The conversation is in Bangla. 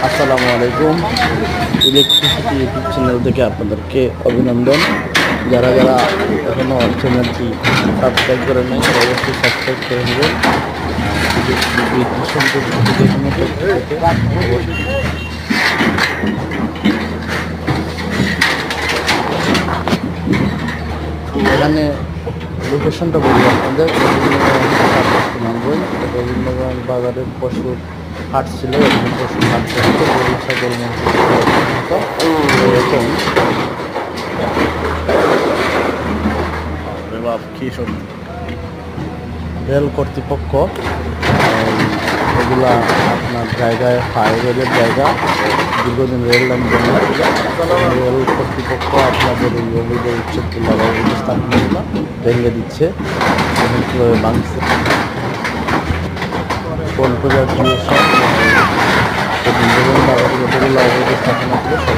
আসসালামু আলাইকুম। ইলেকট্রিসিটি ইউটিউব চ্যানেল থেকে আপনাদেরকে অভিনন্দন। যারা যারা এখনও চ্যানেলটি সাবস্ক্রাইব করে নেয় তারা অবশ্যই সাবস্ক্রাইব করে নেবেন। বিদ্যুৎ সম্পর্কিত যে কোনো তথ্য পেতে অবশ্যই এখানে লোকেশনটা বলি আপনাদের। রবীন্দ্রগঞ্জ রবীন্দ্রগঞ্জ বাজারের পশুর হাট ছিল, এরকম পশুর হাট করতে গরু ছাগল এরকম কি সত্যি রেল কর্তৃপক্ষ এগুলা আপনার জায়গায় হাই রেলের জায়গা, দীর্ঘদিন রেল লাইন বন্ধ ছিল। রেল কর্তৃপক্ষ আপনাদের এই অবৈধ উচ্ছেদগুলো বা অবৈধ স্থাপনাগুলো ভেঙে দিচ্ছে এবং কীভাবে ভাঙছে কল্পজাতীয় সব যতগুলো অবৈধ স্থাপনা ছিল